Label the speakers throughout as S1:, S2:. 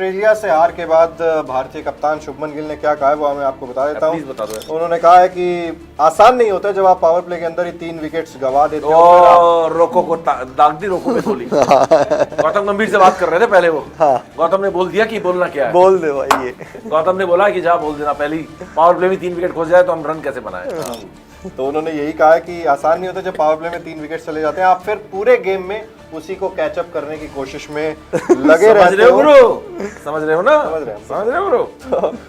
S1: Australia से हार के बाद भारतीय कप्तान शुभमन गिल ने क्या कहा है वो मैं आपको बता देता
S2: प्लीज बता दो।
S1: हूँ। उन्होंने कहा है कि आसान नहीं होता जब आप पावर प्ले के अंदर ही 3 विकेट्स गवा देते हो।
S2: रोको को दाग दी, रोको में बोली। गौतम गंभीर से बात कर रहे थे पहले वो। गौतम ने बोल दिया कि बोलना क्या है।
S3: बोल दे भाई ये।
S2: गौतम ने बोला कि जा बोल देना, पहली पावर प्ले में 3 विकेट खो जाए तो हम रन कैसे बनाए।
S1: तो उन्होंने यही कहा है कि आसान नहीं होता जब पावर प्ले में 3 विकेट चले जाते हैं, आप फिर पूरे गेम में उसी को कैचअप करने की कोशिश में लगे रहते हो।
S2: समझ रहे हो ना? समझ रहे हो ब्रो?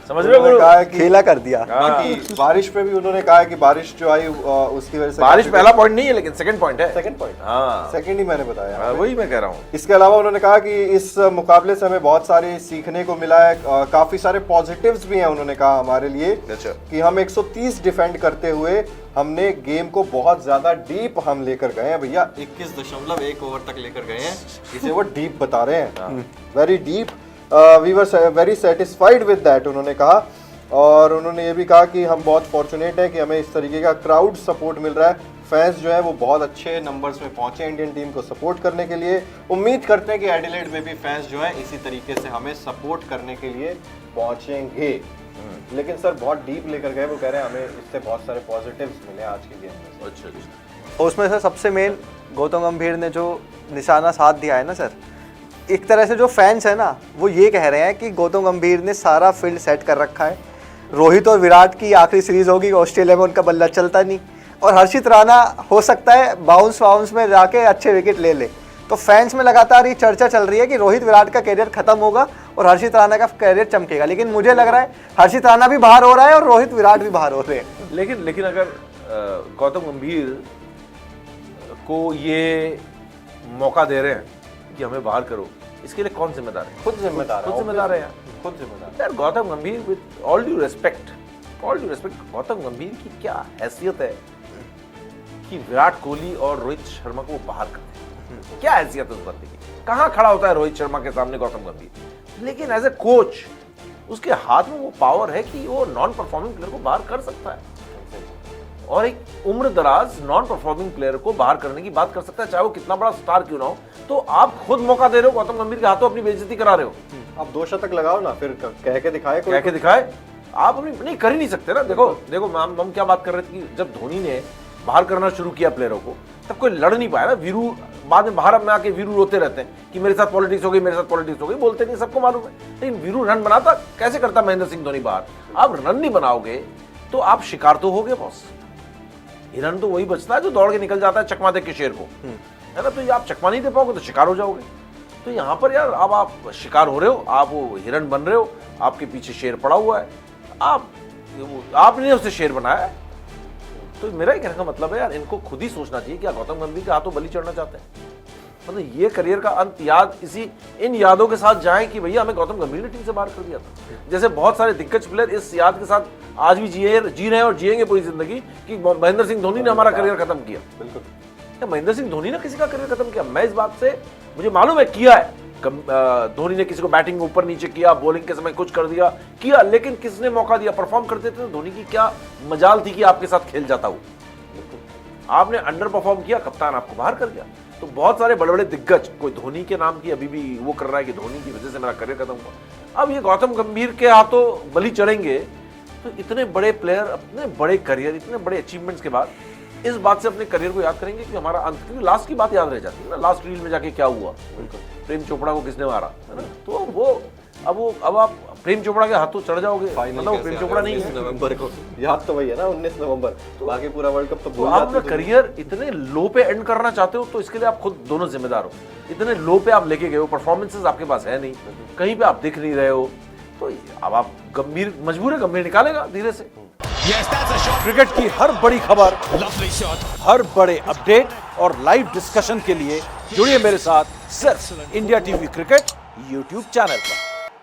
S2: समझ रहे हो
S1: उन्होंने कहा है कि
S3: खेला कर दिया।
S1: बाकी बारिश पे भी उन्होंने कहा है कि बारिश जो आई उसकी वजह से
S2: बारिश पहला पॉइंट नहीं है लेकिन सेकंड पॉइंट है।
S1: सेकंड पॉइंट,
S2: हाँ
S1: सेकंड ही मैंने बताया।
S2: वही मैं कह रहा हूँ।
S1: इसके अलावा उन्होंने कहा कि इस मुकाबले से हमें बहुत सारी सीखने को मिला है, काफी सारे पॉजिटिव्स भी हैं। उन्होंने कहा हमारे लिए कि हम 130 डिफेंड करते हुए हमने गेम को बहुत ज्यादा डीप हम लेकर गए हैं। भैया 21.1 ओवर तक लेकर गए हैं, इसे वो डीप बता रहे हैं, very deep. We were very satisfied with that, उन्होंने कहा। और उन्होंने ये भी कहा कि हम बहुत फॉर्चुनेट हैं कि हमें इस तरीके का क्राउड सपोर्ट मिल रहा है। फैंस जो है वो बहुत अच्छे नंबर्स में पहुंचे इंडियन टीम को सपोर्ट करने के लिए। उम्मीद करते हैं कि एडिलेड में भी फैंस जो है इसी तरीके से हमें सपोर्ट करने के लिए पहुंचेंगे। लेकिन सर बहुत डीप लेकर गए, वो कह रहे हैं हमें इससे बहुत सारे पॉजिटिव्स मिले आज के गेम में।
S2: अच्छा।
S3: उसमें से सबसे मेन गौतम गंभीर ने जो निशाना साध दिया है ना सर, एक तरह से जो फैंस है ना वो ये कह रहे हैं कि गौतम गंभीर ने सारा फील्ड सेट कर रखा है। रोहित और विराट की आखिरी सीरीज होगी, ऑस्ट्रेलिया में उनका बल्ला चलता नहीं, और हर्षित राणा हो सकता है बाउंस में जाके अच्छे विकेट ले ले। तो फैंस में लगातार ये चर्चा चल रही है कि रोहित विराट का कैरियर खत्म होगा और हर्षित राणा का कैरियर चमकेगा। लेकिन मुझे लग रहा है हर्षित राणा भी बाहर हो रहा है और रोहित विराट भी बाहर हो रहे हैं।
S2: लेकिन अगर गौतम गंभीर को ये मौका दे रहे हैं कि हमें बाहर करो, इसके लिए कौन जिम्मेदार है?
S1: खुद जिम्मेदार
S2: है यार,
S1: खुद जिम्मेदार।
S2: यार गौतम गंभीर with all due respect Gautam गंभीर की क्या हैसियत है कि विराट कोहली और रोहित शर्मा को वो बाहर कर दे? क्या हैसियत है उस बंदे की? कहां खड़ा होता है रोहित शर्मा के सामने गौतम गंभीर? लेकिन एज ए कोच उसके हाथ में वो पावर है कि वो नॉन परफॉर्मिंग प्लेयर को बाहर कर सकता है, और एक उम्र दराज नॉन परफॉर्मिंग प्लेयर को बाहर करने की बात कर सकता है, चाहे वो कितना बड़ा स्टार क्यों ना हो। तो आप खुद मौका दे रहे हो, गौतम गंभीर के हाथों अपनी बेइज्जती करा रहे हो।
S1: आप 2 शतक लगाओ ना, फिर कह के दिखाए।
S2: आप अपनी नहीं कर ही नहीं सकते ना। देखो हम क्या बात कर रहे थे कि जब धोनी ने बाहर करना शुरू किया प्लेयरों को, तब कोई लड़ नहीं पाया ना। वीरू बाद में बाहर में आके वीरू रोते रहते हैं कि मेरे साथ पॉलिटिक्स हो गई, मेरे साथ पॉलिटिक्स हो गई, बोलते नहीं, सबको मालूम है। लेकिन वीरू रन बनाता कैसे करता महेंद्र सिंह धोनी बाहर? आप रन नहीं बनाओगे तो आप शिकार तो हो गए बॉस। हिरन तो वही बचता है जो दौड़ के निकल जाता है चकमा दे के शेर को, है ना। तो ये आप चकमा नहीं दे पाओगे तो शिकार हो जाओगे। तो यहाँ पर यार अब आप शिकार हो रहे हो, आप वो हिरन बन रहे हो, आपके पीछे शेर पड़ा हुआ है, आपने उसे शेर बनाया है। तो मेरा ही कहने का मतलब है यार, इनको खुद ही सोचना चाहिए क्या गौतम गंभीर के हाथों बलि चढ़ना चाहते हैं? मतलब ये करियर का अंत याद इन यादों के साथ जाए कि भैया हमें गौतम गंभीर ने टीम से बाहर कर दिया था। जैसे बहुत सारे दिग्गज प्लेयर इस याद के साथ आज भी जी रहे हैं और जिएंगे पूरी जिंदगी कि महेंद्र सिंह धोनी ने हमारा करियर खत्म किया। बिल्कुल, महेंद्र सिंह धोनी ने किसी का करियर खत्म किया? मैं इस बात से मुझे मालूम है किया है। धोनी ने किसी को बैटिंग ऊपर नीचे किया, बॉलिंग के समय कुछ कर किया, लेकिन किसने मौका दिया? परफॉर्म करते थे तो धोनी की क्या मजाल थी कि आपके साथ खेल जाता हूं। आपने अंडर परफॉर्म किया, कप्तान आपको बाहर कर दिया। तो बहुत सारे बड़े बड़े दिग्गज, कोई धोनी के नाम की अभी भी वो कर रहा है कि धोनी की वजह से मेरा करियर खत्म हुआ। अब ये गौतम गंभीर के हाथों बलि चढ़ेंगे तो इतने बड़े प्लेयर अपने बड़े करियर, इतने बड़े अचीवमेंट्स के बाद इस बात से अपने करियर को याद करेंगे कि हमारा अंत, क्योंकि लास्ट की बात याद रह जाती है ना, लास्ट रील में जाके क्या हुआ, प्रेम चोपड़ा को किसने मारा, है ना। तो वो अब आप प्रेम चोपड़ा के हाथों चढ़ जाओगे, मतलब प्रेम चोपड़ा नहीं है।
S1: नवंबर को याद तो वही है ना, 19 नवंबर। तो बाकी पूरा वर्ल्ड कप तो भूल
S2: आप अपना करियर इतने लो पे एंड करना चाहते हो, तो इसके लिए आप खुद दोनों जिम्मेदार हो। इतने लो पे आप लेके गए हो, परफॉर्मेंसेस आपके पास है नहीं, कहीं पे आप दिख नहीं रहे हो, तो अब आप गंभीर मजबूर है, गंभीर निकालेगा धीरे से।
S4: क्रिकेट की हर बड़ी खबर, हर बड़े अपडेट और लाइव डिस्कशन के लिए जुड़िए मेरे साथ सिर्फ India TV cricket YouTube channel पर।